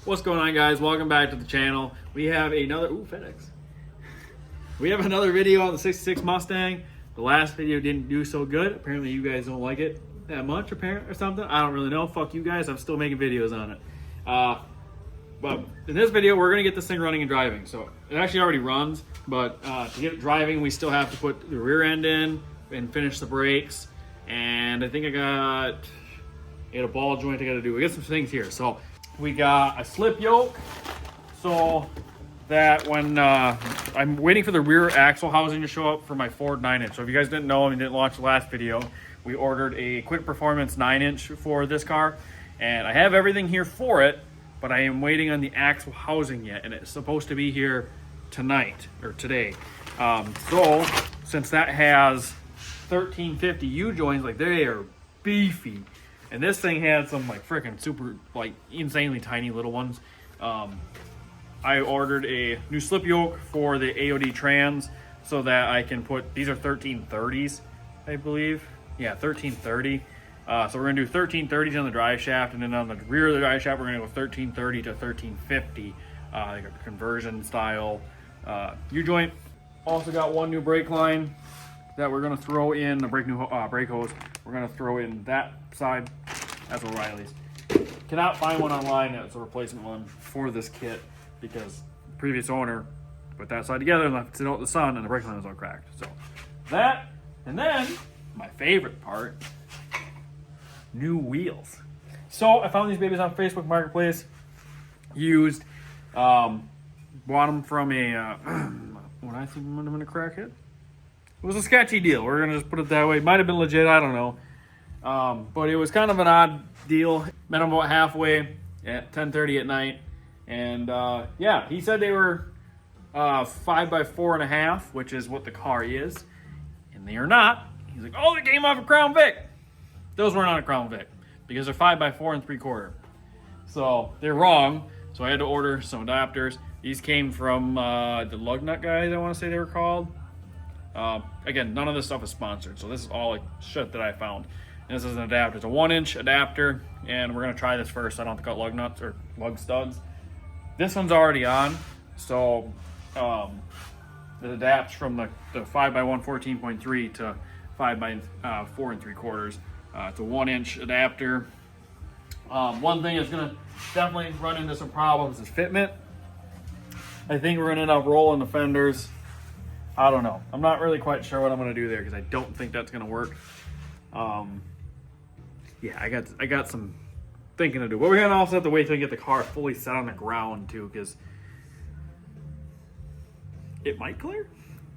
What's going on, guys? Welcome back to the channel. We have another FedEx. We have another video on the 66 Mustang. The last video didn't do so good. Apparently you guys don't like it that much, apparently, or something. I don't really know. Fuck you guys. I'm still making videos on it. But in this video, we're gonna get this thing running and driving. So it actually already runs, but to get it driving, we still have to put the rear end in and finish the brakes. And I think I got a ball joint I gotta do. We got some things here. So we got a slip yoke, so that when I'm waiting for the rear axle housing to show up for my Ford 9-inch. So if you guys didn't know and didn't watch the last video, we ordered a quick performance 9-inch for this car, and I have everything here for it, but I am waiting on the axle housing yet, and it's supposed to be here tonight or today. So since that has 1350 U-joints, like they are beefy. And this thing had some like freaking super, like insanely tiny little ones. I ordered a new slip yoke for the AOD trans so that I can put, these are 1330s, I believe. Yeah, 1330. So we're gonna do 1330s on the drive shaft, and then on the rear of the drive shaft, we're gonna go 1330 to 1350, like a conversion style U-joint. Also got one new brake line that we're gonna throw in, the brake hose. We're gonna throw in that side. That's O'Reilly's. Cannot find one online that's a replacement one for this kit because the previous owner put that side together and left it sit out in the sun, and the brake line was all cracked. So that, and then my favorite part, new wheels. So I found these babies on Facebook Marketplace, used. Bought them from a what I think might have been a crackhead. It was a sketchy deal. We're gonna just put it that way. Might have been legit, I don't know. But it was kind of an odd deal. Met him about halfway at 10:30 at night. And yeah, he said they were 5x4.5, which is what the car is. And they are not. He's like, oh, they came off a Crown Vic. Those weren't on a Crown Vic because they're 5x4 3/4. So they're wrong. So I had to order some adapters. These came from the lug nut guys, I want to say they were called. Again, none of this stuff is sponsored, so this is all like shit that I found. And this is an adapter. It's a 1-inch adapter, and we're gonna try this first. I don't have to cut lug nuts or lug studs. This one's already on, so it adapts from the 5x1 14.3 to 5x4 3/4. It's a 1-inch adapter. One thing that's gonna definitely run into some problems is fitment. I think we're gonna end up rolling the fenders. I don't know. I'm not really quite sure what I'm gonna do there because I don't think that's gonna work. Yeah, I got some thinking to do. But we're gonna also have to wait till we get the car fully set on the ground too, because it might clear.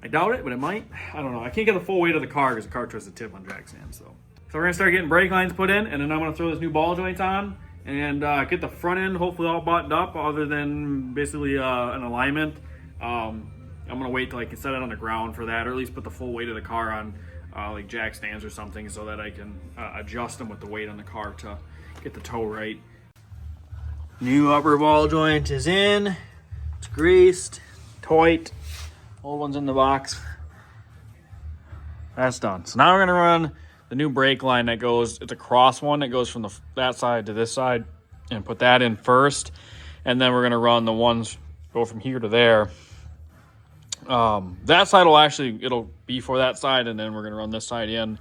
I doubt it, but it might. I don't know. I can't get the full weight of the car because the car tries to tip on jack stand. So we're gonna start getting brake lines put in, and then I'm gonna throw this new ball joint on and get the front end hopefully all buttoned up, other than basically an alignment. I'm gonna wait till I can set it on the ground for that, or at least put the full weight of the car on like jack stands or something, so that I can adjust them with the weight on the car to get the toe right. New upper ball joint is in. It's greased, tight. Old one's in the box. That's done. So now we're gonna run the new brake line that goes, it's a cross one that goes from that side to this side, and put that in first. And then we're gonna run the ones go from here to there. That side will actually, it'll be for that side, and then we're gonna run this side in.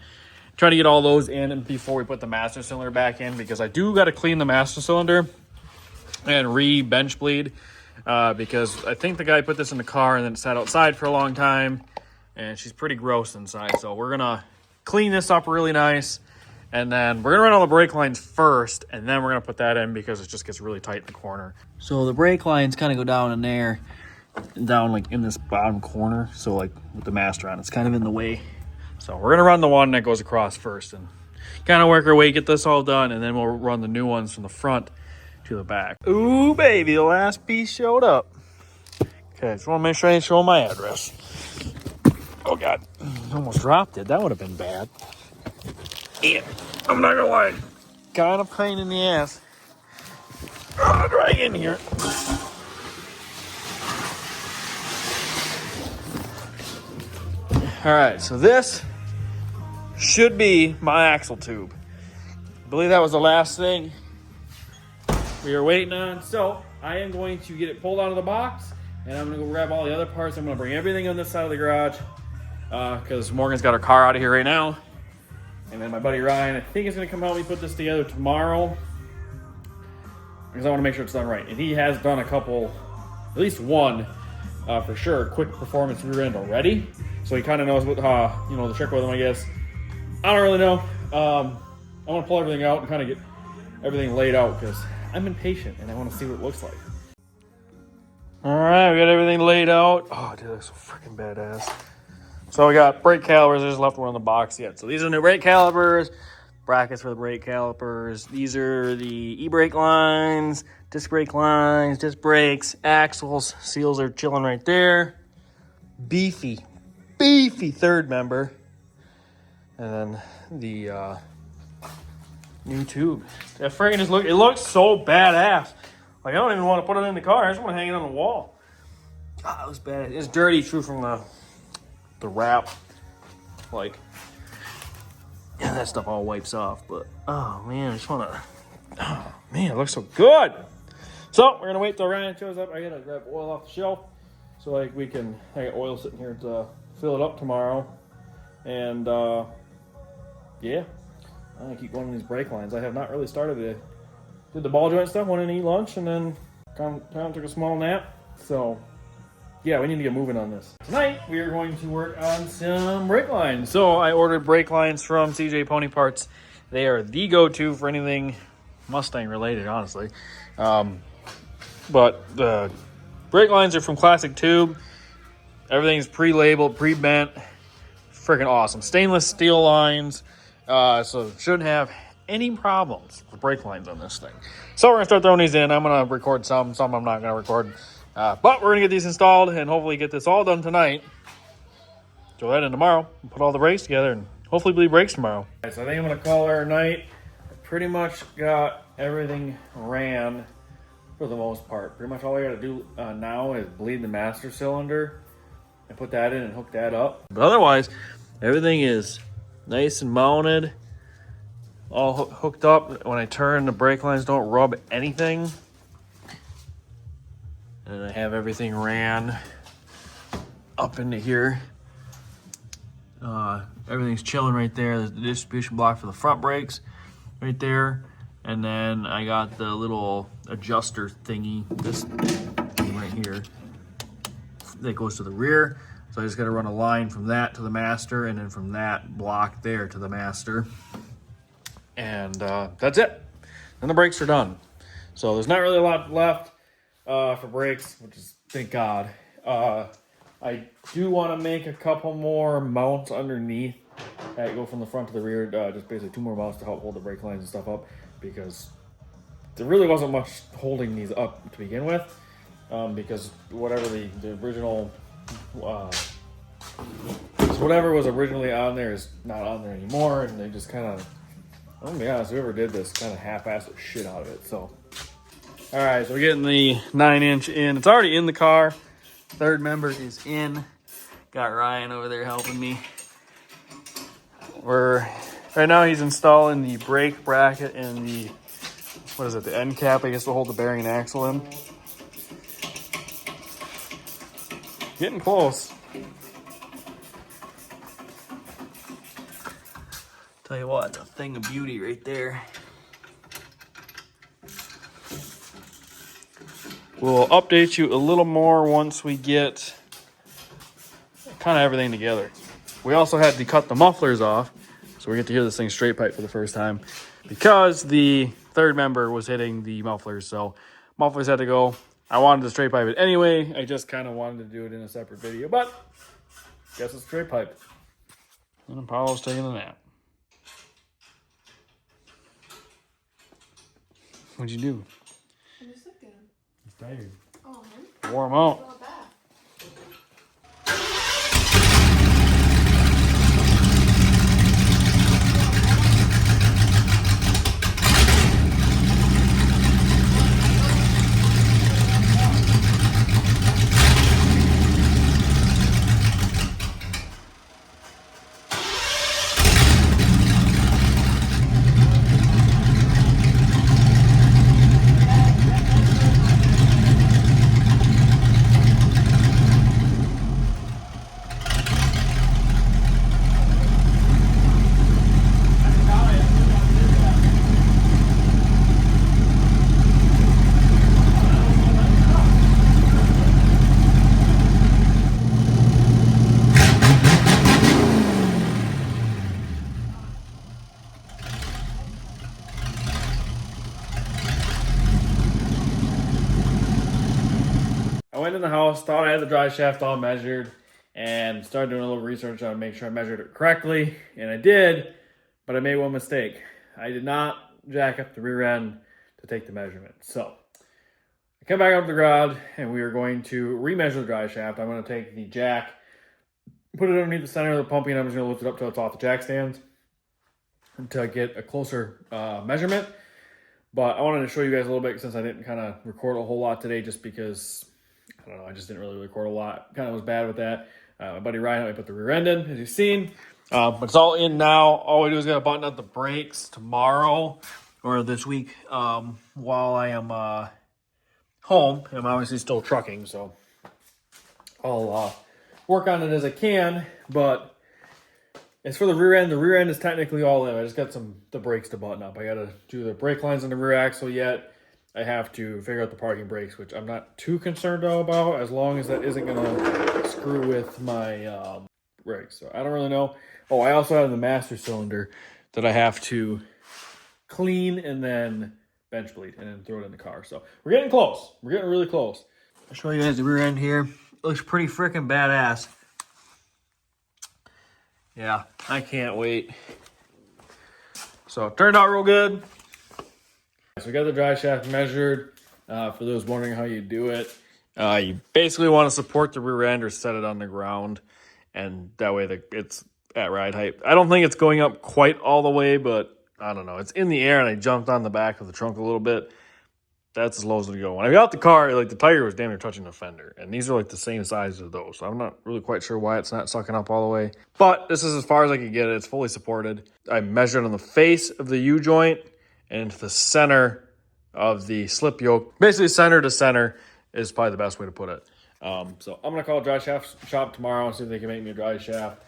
Try to get all those in before we put the master cylinder back in, because I do got to clean the master cylinder and re-bench bleed, because I think the guy put this in the car and then it sat outside for a long time, and she's pretty gross inside. So we're gonna clean this up really nice, and then we're gonna run all the brake lines first, and then we're gonna put that in because it just gets really tight in the corner. So the brake lines kind of go down in there, down like in this bottom corner, so like with the master on, it's kind of in the way. So we're gonna run the one that goes across first and kind of work our way, get this all done, and then we'll run the new ones from the front to the back. Ooh baby, the last piece showed up. Okay, just want to make sure I ain't showing my address. Oh god, almost dropped it. That would have been bad. Yeah, I'm not gonna lie, kind of pain in the ass. Drag in here. All right, so this should be my axle tube. I believe that was the last thing we were waiting on. So I am going to get it pulled out of the box, and I'm gonna go grab all the other parts. I'm gonna bring everything on this side of the garage because Morgan's got her car out of here right now. And then my buddy Ryan, I think, is gonna come help me put this together tomorrow because I want to make sure it's done right. And he has done a couple, at least one, for sure, quick performance rear end already. So he kind of knows what, the trick with them, I guess. I don't really know. I want to pull everything out and kind of get everything laid out because I'm impatient and I want to see what it looks like. All right, we got everything laid out. Oh, dude, that's so freaking badass. So we got brake calipers. There's left one in the box yet. So these are new brake calipers, brackets for the brake calipers. These are the e-brake lines, disc brake lines, disc brakes, axles. Seals are chilling right there. Beefy third member. And then the new tube. That friggin' it looks so badass. Like, I don't even want to put it in the car. I just want to hang it on the wall. Ah, it looks bad. It's dirty, true, from the wrap. Like, yeah, that stuff all wipes off. But, oh, man, I just want to... Oh, man, it looks so good. So, we're going to wait till Ryan shows up. I got to grab oil off the shelf. So, like, I got oil sitting here to fill it up tomorrow. And, yeah. I'm going to keep going on these brake lines. I have not really started it. Did the ball joint stuff, went in to eat lunch, and then kind of took a small nap. So, yeah, we need to get moving on this. Tonight, we are going to work on some brake lines. So, I ordered brake lines from CJ Pony Parts. They are the go-to for anything Mustang related, honestly. But the brake lines are from Classic Tube. Everything's pre-labeled, pre-bent. Freaking awesome. Stainless steel lines. So shouldn't have any problems with brake lines on this thing. So we're going to start throwing these in. I'm going to record some I'm not going to record. But we're going to get these installed and hopefully get this all done tonight. Throw that in tomorrow and put all the brakes together and hopefully bleed brakes tomorrow. Right, so I think I'm going to call her a night. I pretty much got everything ran for the most part. Pretty much all I got to do now is bleed the master cylinder and put that in and hook that up. But otherwise, everything is nice and mounted, all hooked up. When I turn, the brake lines don't rub anything. And I have everything ran up into here. Everything's chilling right there. There's the distribution block for the front brakes right there. And then I got the little adjuster thingy, this thing right here, that goes to the rear. So I just got to run a line from that to the master, and then from that block there to the master. And that's it. Then the brakes are done. So there's not really a lot left for brakes, which is, thank God. I do want to make a couple more mounts underneath that go from the front to the rear. Just basically 2 more mounts to help hold the brake lines and stuff up, because there really wasn't much holding these up to begin with. Because whatever the original... so whatever was originally on there is not on there anymore, and they just kind of, I'm gonna be honest, whoever did this kind of half-assed the shit out of it. So, all right, so we're getting the 9-inch in. It's already in the car. Third member is in. Got Ryan over there helping me. Right now he's installing the brake bracket and the, the end cap, I guess, to hold the bearing and axle in. Getting close. Tell you what, it's a thing of beauty right there. We'll update you a little more once we get kind of everything together. We also had to cut the mufflers off, so we get to hear this thing straight pipe for the first time because the third member was hitting the mufflers, so mufflers had to go. I wanted to straight pipe it anyway. I just kind of wanted to do it in a separate video, but guess it's straight pipe. And Apollo's taking a nap. What'd you do? I just looked at him. He's tired. Oh, man. Warm out. Not bad. I went in the house, thought I had the drive shaft all measured, and started doing a little research on make sure I measured it correctly, and I did, but I made one mistake. I did not jack up the rear end to take the measurement. So I come back up to the garage, and we are going to remeasure the drive shaft. I'm going to take the jack, put it underneath the center of the pumping, and I'm just going to lift it up till it's off the jack stands to get a closer measurement. But I wanted to show you guys a little bit since I didn't kind of record a whole lot today, just because, I don't know, I just didn't really record a lot. Kind of was bad with that. My buddy Ryan helped me put the rear end in, as you've seen. But it's all in now. All we do is got to button up the brakes tomorrow or this week while I am home. I'm obviously still trucking, so I'll work on it as I can. But as for the rear end is technically all in. I just got the brakes to button up. I got to do the brake lines on the rear axle yet. I have to figure out the parking brakes, which I'm not too concerned about, as long as that isn't going to screw with my brakes. So I don't really know. Oh, I also have the master cylinder that I have to clean and then bench bleed and then throw it in the car. So we're getting close. We're getting really close. I'll show you guys the rear end here. It looks pretty freaking badass. Yeah, I can't wait. So it turned out real good. So we got the drive shaft measured. For those wondering how you do it, you basically want to support the rear end or set it on the ground, and that way it's at ride height. I don't think it's going up quite all the way, but I don't know. It's in the air, and I jumped on the back of the trunk a little bit. That's as low as it'll go. When I got out the car, like the tire was damn near touching the fender, and these are like the same size as those. So I'm not really quite sure why it's not sucking up all the way. But this is as far as I could get it. It's fully supported. I measured on the face of the U-joint and into the center of the slip yoke. Basically, center to center is probably the best way to put it. So I'm going to call a dry shaft shop tomorrow and see if they can make me a dry shaft.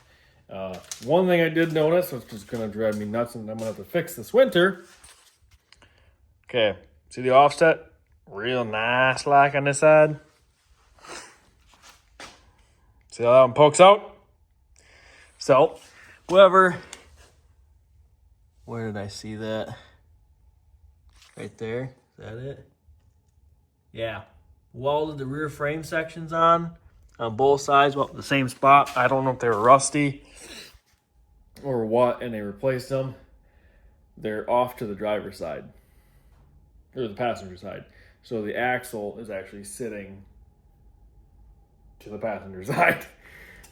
One thing I did notice, which is going to drive me nuts and I'm going to have to fix this winter. Okay, see the offset? Real nice like on this side. See how that one pokes out? So, where did I see that? Right there, is that it? Yeah, welded the rear frame sections on both sides, well, the same spot. I don't know if they were rusty or what, and they replaced them. They're off to the driver's side, or the passenger side. So the axle is actually sitting to the passenger side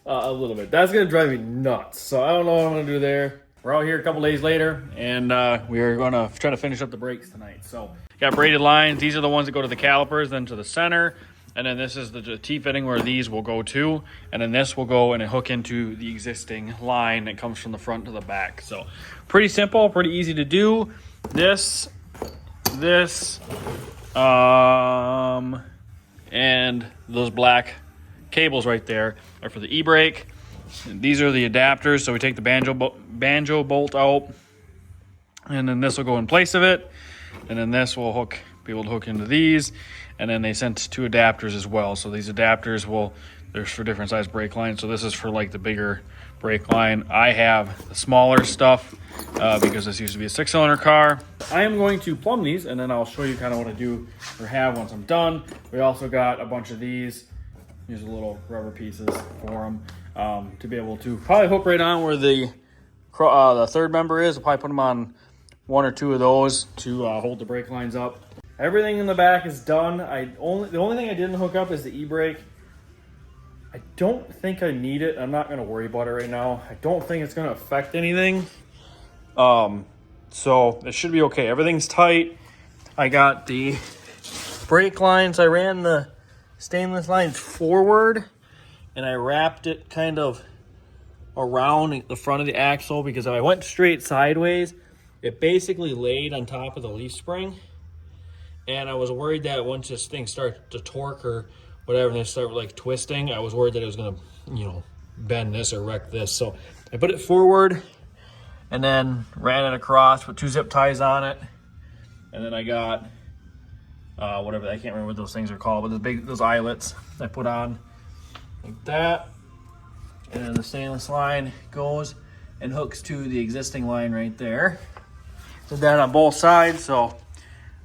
a little bit. That's going to drive me nuts. So I don't know what I'm going to do there. We're out here a couple days later, and we are going to try to finish up the brakes tonight. So got braided lines. These are the ones that go to the calipers, then to the center. And then this is the T-fitting where these will go to. And then this will go and hook into the existing line that comes from the front to the back. So pretty simple, pretty easy to do. This, and those black cables right there are for the e-brake. These are the adapters, so we take the banjo bolt out, and then this will go in place of it, and then this will be able to hook into these, and then they sent 2 adapters as well. So these adapters there's for different size brake lines. So this is for like the bigger brake line. I have the smaller stuff because this used to be a 6-cylinder car. I am going to plumb these, and then I'll show you kind of what I do or have once I'm done. We also got a bunch of these. These are little rubber pieces for them to be able to probably hook right on where the third member is. I'll probably put them on 1 or 2 of those to hold the brake lines up. Everything in the back is done. The only thing I didn't hook up is the e-brake. I don't think I need it. I'm not going to worry about it right now. I don't think it's going to affect anything. So it should be okay. Everything's tight. I got the brake lines. I ran the stainless lines forward, and I wrapped it kind of around the front of the axle, because if I went straight sideways, it basically laid on top of the leaf spring. And I was worried that once this thing starts to torque or whatever, and they start like twisting, I was worried that it was gonna, bend this or wreck this. So I put it forward and then ran it across, put 2 zip ties on it. And then I got, whatever, I can't remember what those things are called, but those eyelets I put on like that. And then the stainless line goes and hooks to the existing line right there. Did that on both sides, so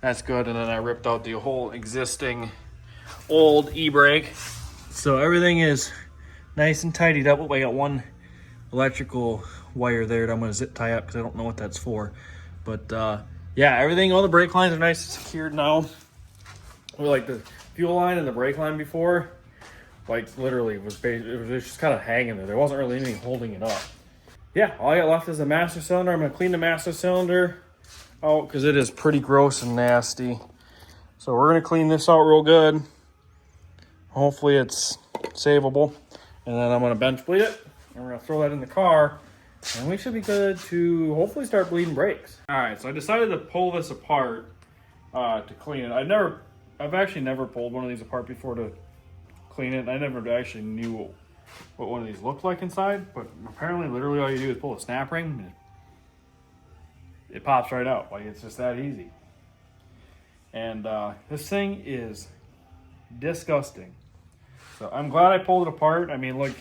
that's good. And then I ripped out the whole existing old e-brake. So everything is nice and tidied up. I got one electrical wire there that I'm gonna zip tie up because I don't know what that's for. But yeah, everything, all the brake lines are nice and secured now. Like the fuel line and the brake line before, like literally it was just kind of hanging there. There wasn't really anything holding it up. Yeah, all I got left is the master cylinder. I'm gonna clean the master cylinder out because it is pretty gross and nasty. So we're gonna clean this out real good. Hopefully it's savable. And then I'm gonna bench bleed it. And we're gonna throw that in the car. And we should be good to hopefully start bleeding brakes. All right, so I decided to pull this apart to clean it. I've actually never pulled one of these apart before to clean it. I never actually knew what one of these looked like inside, but apparently literally all you do is pull a snap ring and it pops right out. Like, it's just that easy. And this thing is disgusting. So I'm glad I pulled it apart. I mean, look,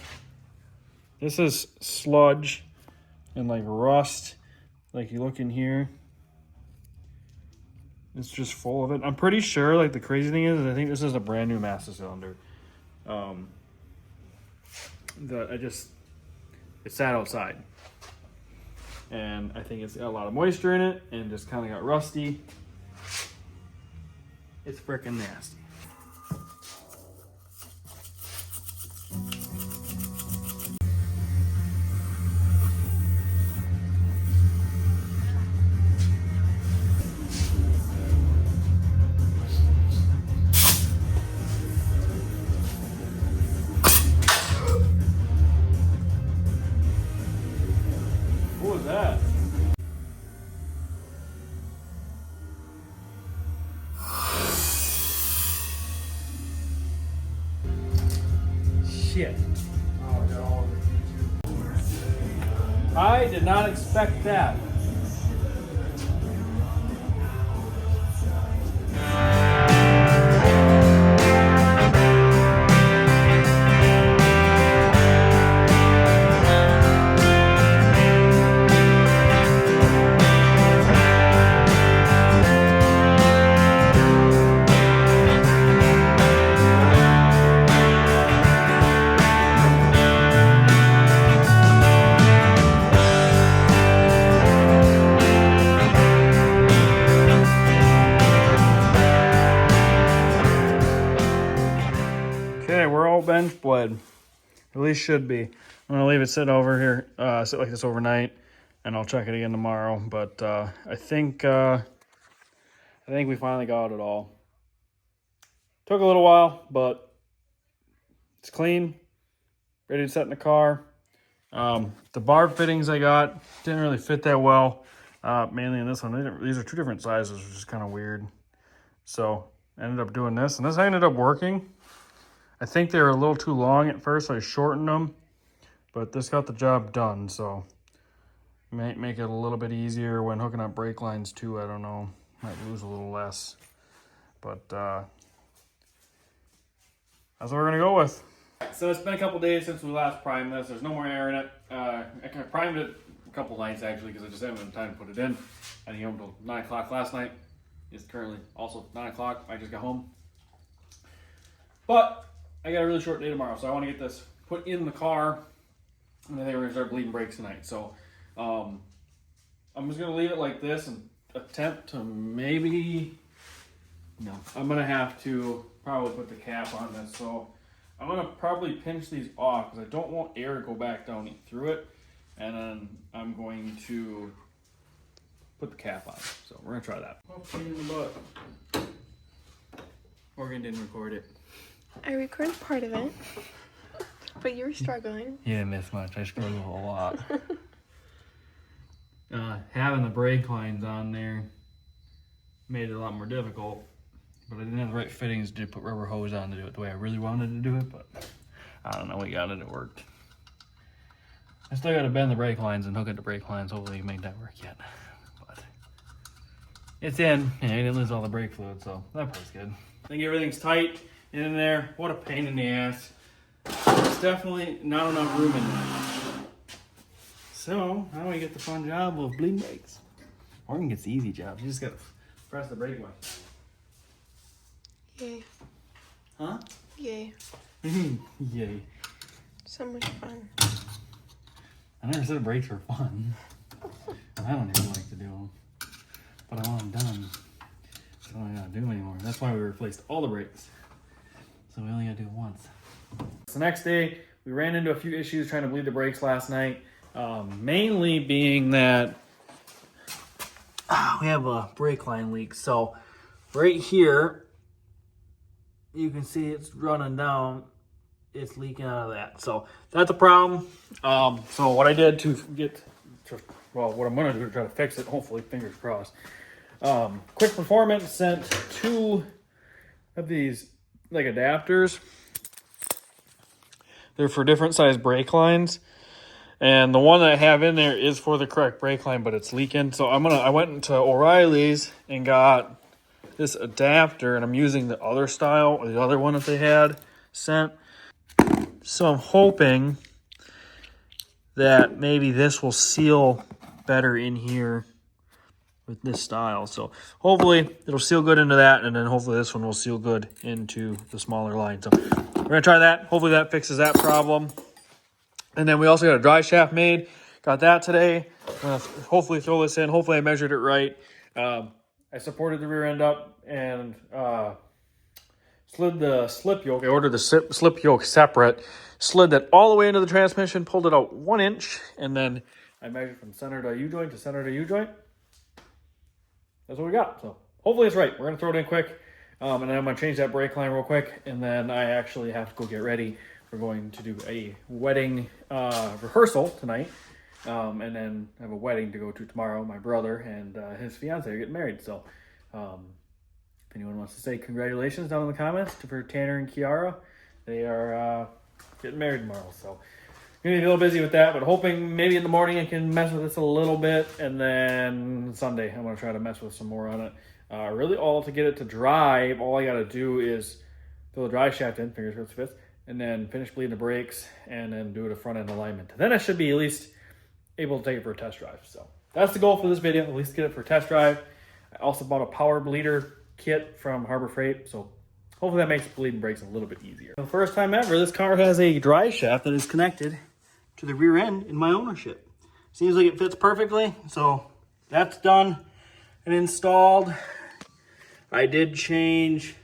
this is sludge and like rust. Like, you look in here, it's just full of it. I'm pretty sure, like, the crazy thing is I think this is a brand new master cylinder. It sat outside. And I think it's got a lot of moisture in it and just kind of got rusty. It's freaking nasty. What was that? Shit. I did not expect that. Okay, we're all bench bled. At least should be. I'm gonna leave it sit over here, sit like this overnight, and I'll check it again tomorrow. But I think we finally got it all. Took a little while, but it's clean, ready to set in the car. The barb fittings I got didn't really fit that well, mainly in this one. These are two different sizes, which is kind of weird. So I ended up doing this, and this ended up working. I think they were a little too long at first, so I shortened them, but this got the job done, so might make it a little bit easier when hooking up brake lines too. I don't know, might lose a little less, but that's what we're gonna go with. So it's been a couple days since we last primed this. There's no more air in it. I primed it a couple nights actually because I just haven't had time to put it in. I didn't get home until 9 o'clock last night. It's currently also 9 o'clock. I just got home. But I got a really short day tomorrow, so I want to get this put in the car, and I think we're going to start bleeding brakes tonight. So I'm just going to leave it like this and attempt to maybe, no, I'm going to have to probably put the cap on this. So I'm going to probably pinch these off because I don't want air to go back down through it, and then I'm going to put the cap on. So we're going to try that. Oh, pain in the butt. Morgan didn't record it. I recorded part of it, but you were struggling. You didn't miss much. I struggled a lot. Having the brake lines on there made it a lot more difficult, but I didn't have the right fittings to put rubber hose on to do it the way I really wanted to do it, but I don't know, we got it, it worked. I still got to bend the brake lines and hook it to brake lines. Hopefully we can make that work yet, but it's in. Yeah, I didn't lose all the brake fluid, so that part's good. I think everything's tight in there. What a pain in the ass. There's definitely not enough room in there. So now we get the fun job of bleeding brakes. Morgan gets the easy job. You just gotta press the brake button. Yay. Huh? Yay. Yay. So much fun. I never said brakes were fun. I don't even like to do them. But I want them done. So I don't gotta do them anymore. That's why we replaced all the brakes. So we only gotta do it once. So the next day, we ran into a few issues trying to bleed the brakes last night. Mainly being that we have a brake line leak. So right here, you can see it's running down. It's leaking out of that. So that's a problem. So what I did to what I'm gonna do to try to fix it, hopefully, fingers crossed. Quick Performance sent 2 of these like adapters. They're for different size brake lines. And the one that I have in there is for the correct brake line, but it's leaking. So I went into O'Reilly's and got this adapter, and I'm using the other style, or the other one that they had sent. So I'm hoping that maybe this will seal better in here with this style. So hopefully it'll seal good into that, and then hopefully this one will seal good into the smaller line. So we're gonna try that. Hopefully that fixes that problem. And then we also got a dry shaft made. Got that today. I'm gonna hopefully throw this in. Hopefully I measured it right. I supported the rear end up and slid the slip yoke. I ordered the slip yoke separate. Slid that all the way into the transmission, pulled it out 1 inch, and then I measured from center to U-joint to center to U-joint. That's what we got. So hopefully it's right. We're gonna throw it in quick. And then I'm gonna change that brake line real quick, and then I actually have to go get ready. We're going to do a wedding rehearsal tonight, and then I have a wedding to go to tomorrow. My brother and his fiance are getting married. So if anyone wants to say congratulations down in the comments for Tanner and Kiara, they are getting married tomorrow. So I'm going to be a little busy with that, but hoping maybe in the morning I can mess with this a little bit, and then Sunday I'm going to try to mess with some more on it. Really all to get it to dry, all I got to do is throw the dry shaft in, fingers crossed it fits, and then finish bleeding the brakes, and then do a front end alignment. Then I should be at least able to take it for a test drive. So that's the goal for this video, at least get it for a test drive. I also bought a power bleeder kit from Harbor Freight, so hopefully that makes bleeding brakes a little bit easier. For the first time ever, this car has a dry shaft that is connected to the rear end in my ownership. Seems like it fits perfectly, so that's done and installed. I did change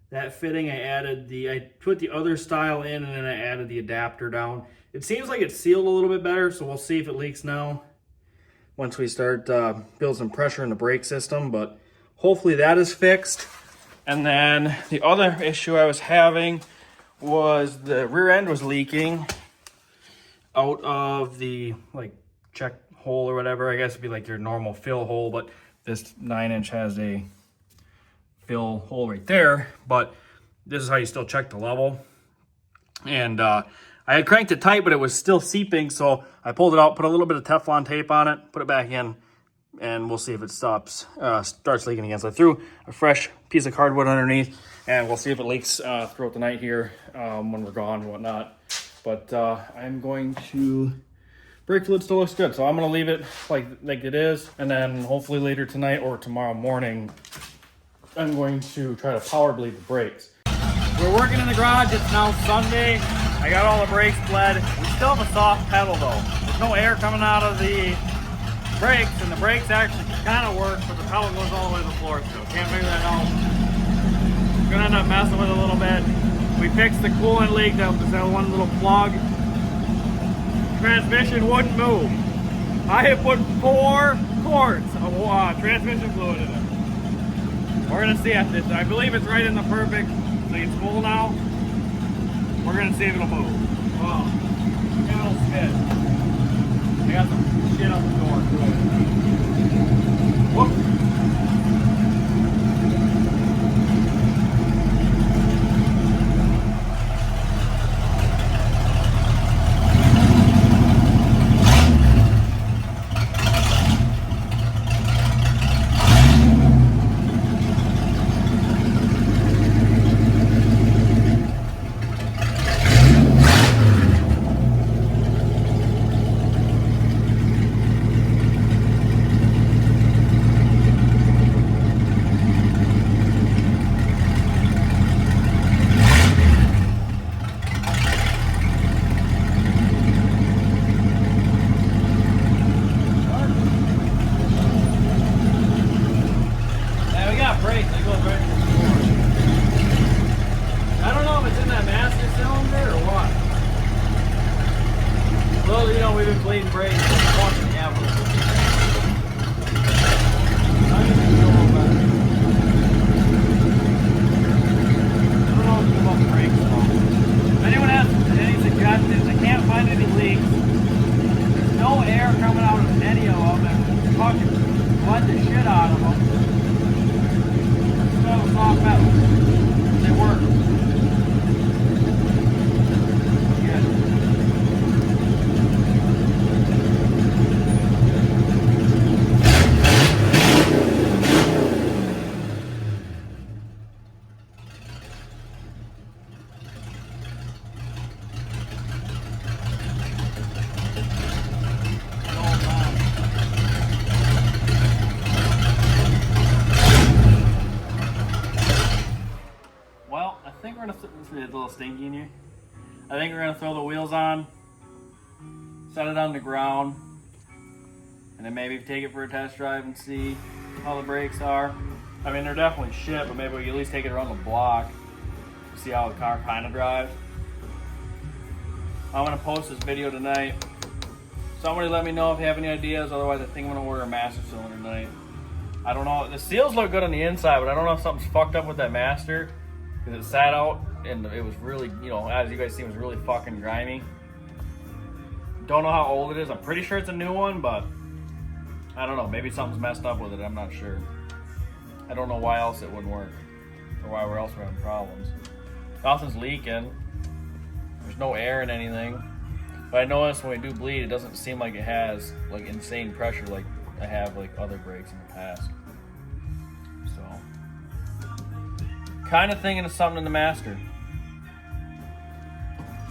that fitting. I put the other style in, and then I added the adapter down. It seems like it's sealed a little bit better, so we'll see if it leaks now once we start building some pressure in the brake system, but hopefully that is fixed. And then the other issue I was having was the rear end was leaking out of the check hole or whatever. I guess it'd be like your normal fill hole, but this 9-inch has a fill hole right there. But this is how you still check the level. And I had cranked it tight, but it was still seeping, so I pulled it out, put a little bit of Teflon tape on it, put it back in, and we'll see if it starts leaking again. So I threw a fresh piece of cardwood underneath, and we'll see if it leaks throughout the night here when we're gone and whatnot. But I'm going to, brake fluid still looks good, so I'm gonna leave it like it is, and then hopefully later tonight or tomorrow morning, I'm going to try to power bleed the brakes. We're working in the garage. It's now Sunday. I got all the brakes bled. We still have a soft pedal though. There's no air coming out of the brakes, and the brakes actually kind of work, but the pedal goes all the way to the floor, so can't figure that out. Gonna end up messing with it a little bit. We fixed the coolant leak. That was that one little plug. Transmission wouldn't move. I had put 4 quarts of transmission fluid in it. We're gonna see if I believe it's right in the perfect. See, it's full now. We're gonna see if it'll move. Oh, it'll spin. I got some shit up the door. Whoop. know, we've been bleeding brakes for fucking ever. If anyone has any suggestions, I can't find any leaks. There's no air coming out of any of them, and fucking bled the shit out of them. Still soft metal. They work. Yeah. Well, I think we're gonna this is a little stinky in here. I think we're gonna throw the wheels on, set it on the ground, and then maybe take it for a test drive and see how the brakes are. I mean, they're definitely shit, but maybe we can at least take it around the block, see how the car kind of drives. I'm gonna post this video tonight. Somebody let me know if you have any ideas. Otherwise, I think I'm gonna order a master cylinder tonight. I don't know. The seals look good on the inside, but I don't know if something's fucked up with that master. Because it sat out and it was really, you know, as you guys see, it was really fucking grimy. Don't know how old it is. I'm pretty sure it's a new one, but I don't know. Maybe something's messed up with it. I'm not sure. I don't know why else it wouldn't work or why else we're having problems. Nothing's leaking. There's no air in anything. But I noticed when we do bleed, it doesn't seem like it has like insane pressure like I have like other brakes in the past. So, kind of thinking of something in the master.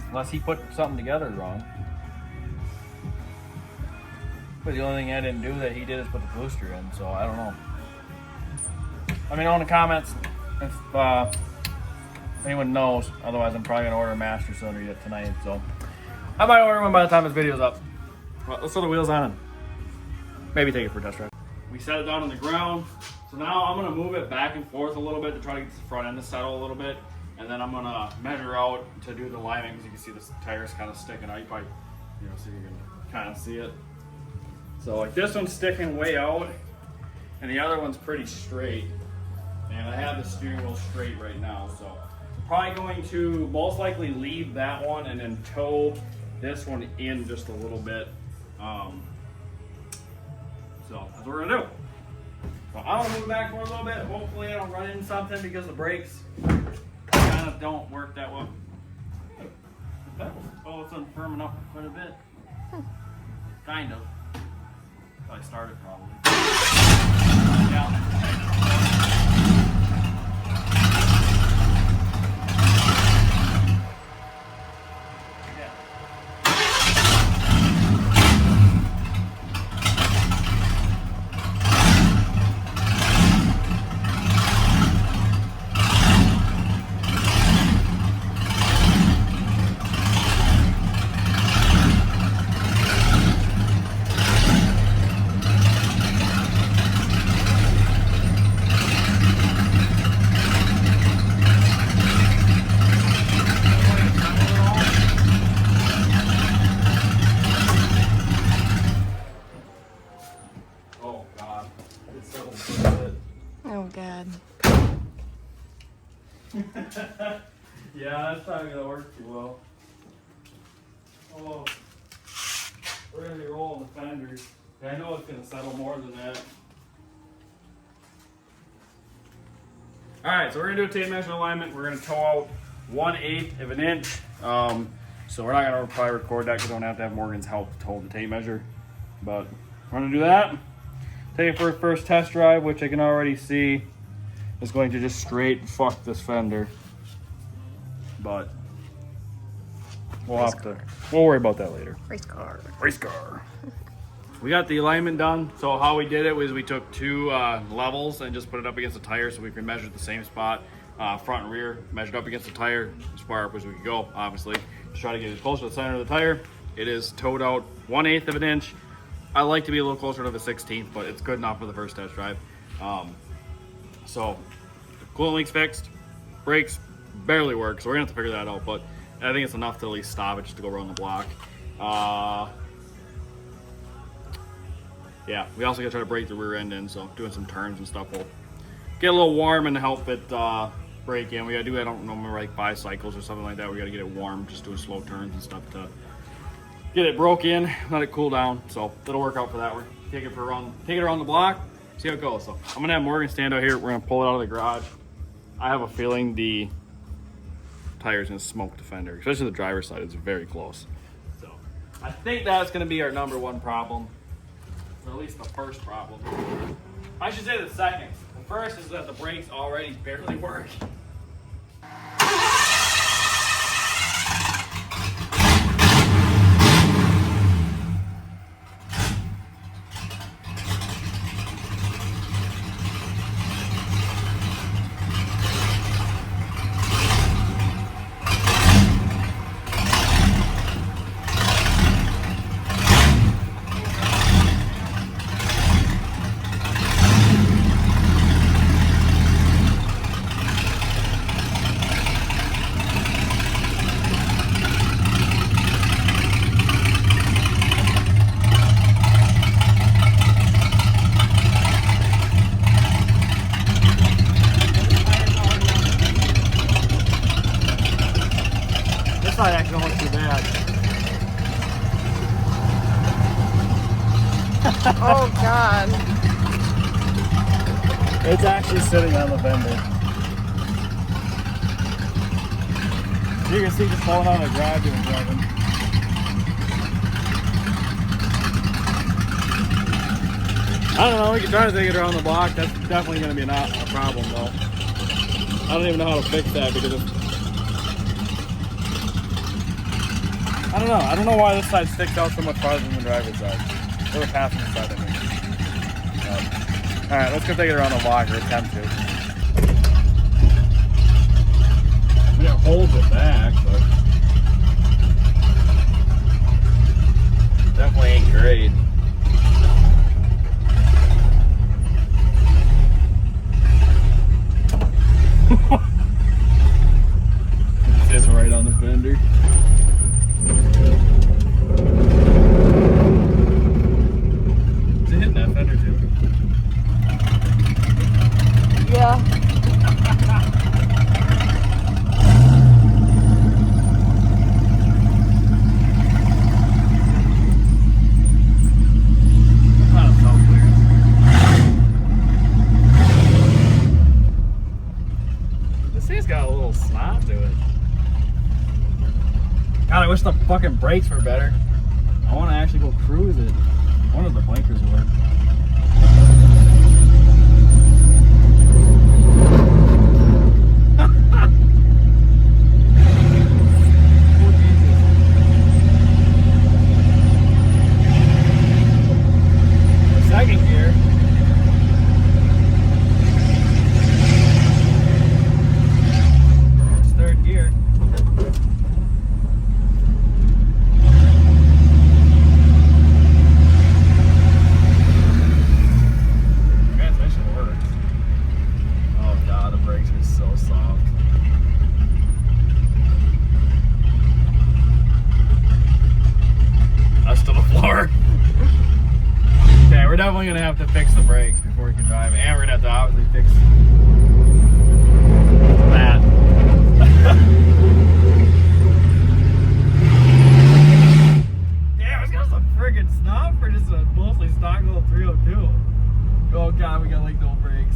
Unless he put something together wrong. But the only thing I didn't do that he did is put the booster in, so I don't know. Let me know in the comments if anyone knows. Otherwise, I'm probably gonna order a master cylinder yet tonight. So I might order one by the time this video's up. Well, let's throw the wheels on and maybe take it for a test drive. We set it down on the ground. So now I'm gonna move it back and forth a little bit to try to get the front end to settle a little bit. And then I'm gonna measure out to do the alignment because you can see this tire's kind of sticking out. You probably, so you can kind of see it. So like this one's sticking way out and the other one's pretty straight. And I have the steering wheel straight right now. So I'm probably going to most likely leave that one and then tow this one in just a little bit. So that's what we're gonna do. So I'm gonna move back for a little bit. Hopefully I don't run into something because the brakes kind of don't work that well. Oh, it's unfirming up quite a bit. Kind of. I started probably. Yeah. Oh God. Yeah, that's not gonna work too well. Oh, we're gonna be rolling the fenders. Yeah, I know it's gonna settle more than that. Alright, so we're gonna do a tape measure alignment. We're gonna tow out 1/8 of an inch. So we're not gonna probably record that because I don't have to have Morgan's help to hold the tape measure. But we're gonna do that. Take it for a first test drive, which I can already see is going to just straight fuck this fender. But we'll worry about that later. Race car. Race car. We got the alignment done. So how we did it was we took two levels and just put it up against the tire so we could measure the same spot, front and rear, measured up against the tire as far up as we could go, obviously. Just try to get as close to the center of the tire. It is towed out 1/8 of an inch. I like to be a little closer to the 16th, but it's good enough for the first test drive. So coolant leak's fixed, brakes barely work, so we're gonna have to figure that out, but I think it's enough to at least stop it just to go around the block. yeah, we also gotta try to break the rear end in, so doing some turns and stuff will get a little warm and help it break in. We gotta do, I don't remember, like 5 cycles or something like that. We gotta get it warm, just doing slow turns and stuff to get it broke in, let it cool down. So that'll work out for that. We're take it around the block, see how it goes. So I'm gonna have Morgan stand out here. We're gonna pull it out of the garage. I have a feeling the tire's gonna smoke the fender, especially the driver's side. It's very close. So I think that's gonna be our #1 problem, or at least the first problem. I should say the second. The first is that the brakes already barely work. This side actually don't look too bad. Oh God. It's actually sitting on the fender. You can see just falling out of the garage and driving. I don't know, we can try to take it around the block. That's definitely going to be not a problem though. I don't even know how to fix that because it's... I don't know why this side sticks out so much farther than the driver's side. Or the passenger side, I mean. Alright, let's go take it around the block, or attempt to. I mean, it holds it back, but definitely ain't great. It's right on the fender. Is it hitting that fender too? Yeah. This thing's got a little snot to it. God, I wish the fucking brakes were better. I want to actually go cruise it. One of the blinkers work. Second gear. It's third gear. Transmission works. Oh God, the brakes are so soft. Us to the floor. Okay, we're definitely gonna have to fix the brakes before we can drive, and we're gonna have to obviously fix that. Damn, it's got some friggin' snot for just a mostly stock little 302. Oh God, we got like no brakes.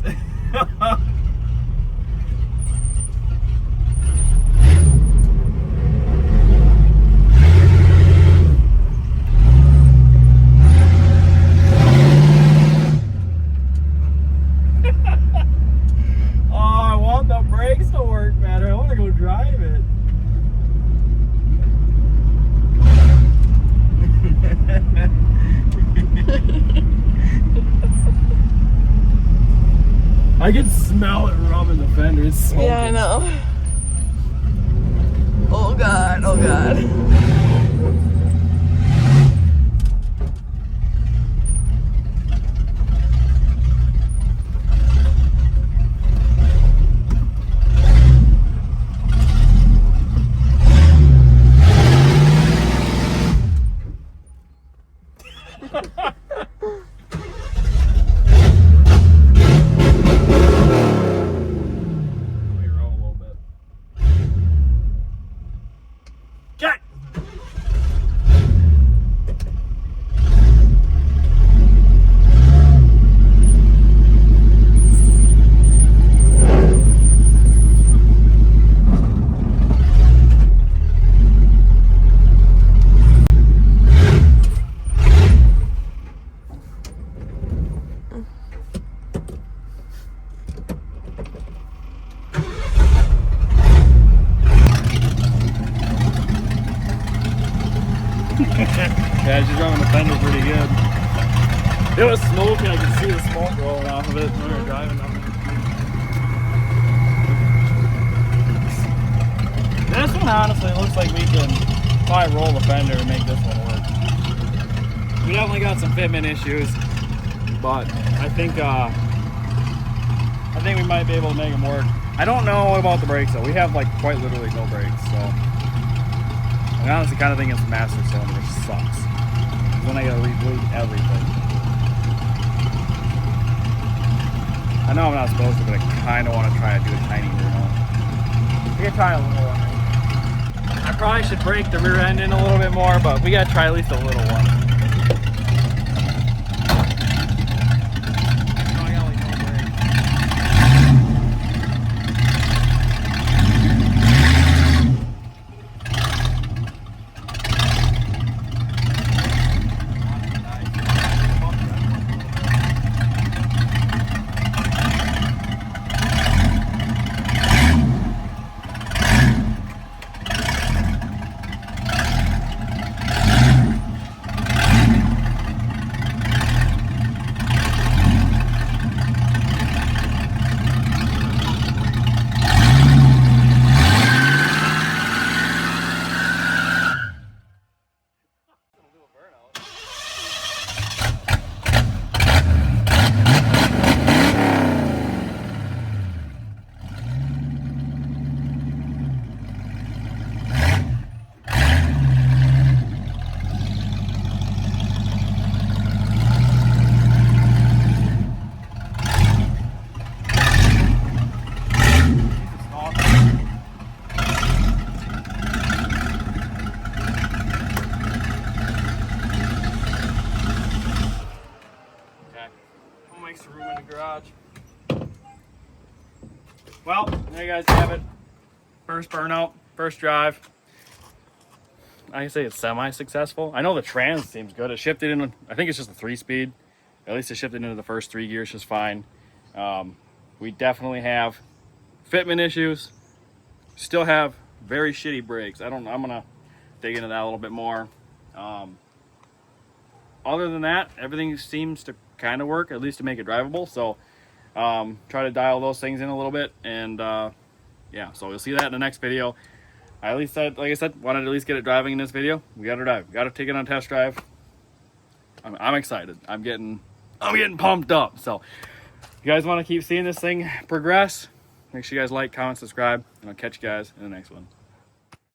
Oh, I want the brakes to work better. I want to go drive it. I can smell it rubbing the fender. It's smoking. Yeah, I know. Oh God. Oh God. Yeah, she's running the fender pretty good. It was smoking. I could see the smoke rolling off of it when we were driving up. This one honestly looks like we can probably roll the fender and make this one work. We definitely got some fitment issues, but I think we might be able to make them work. I don't know about the brakes though. We have like quite literally no brakes, so I honestly kind of think it's the master cylinder, which sucks. Then I gotta rebleed everything. I know I'm not supposed to, but I kind of want to try to do a tiny rear end. We can try a little one. I probably should break the rear end in a little bit more, but we gotta try at least a little one. Garage. Well, there you guys have it. First burnout, first drive. I say it's semi-successful. I know the trans seems good. It shifted in, I think it's just a 3-speed. At least it shifted into the first 3 gears just fine. We definitely have fitment issues. Still have very shitty brakes. I'm gonna dig into that a little bit more. Other than that, everything seems to kind of work, at least to make it drivable. So try to dial those things in a little bit, and yeah, so you'll see that in the next video. I at least said, like I said, wanted to at least get it driving in this video. We got to drive. We got to take it on a test drive. I'm excited. I'm getting pumped up. So if you guys want to keep seeing this thing progress, make sure you guys like, comment, subscribe, and I'll catch you guys in the next one.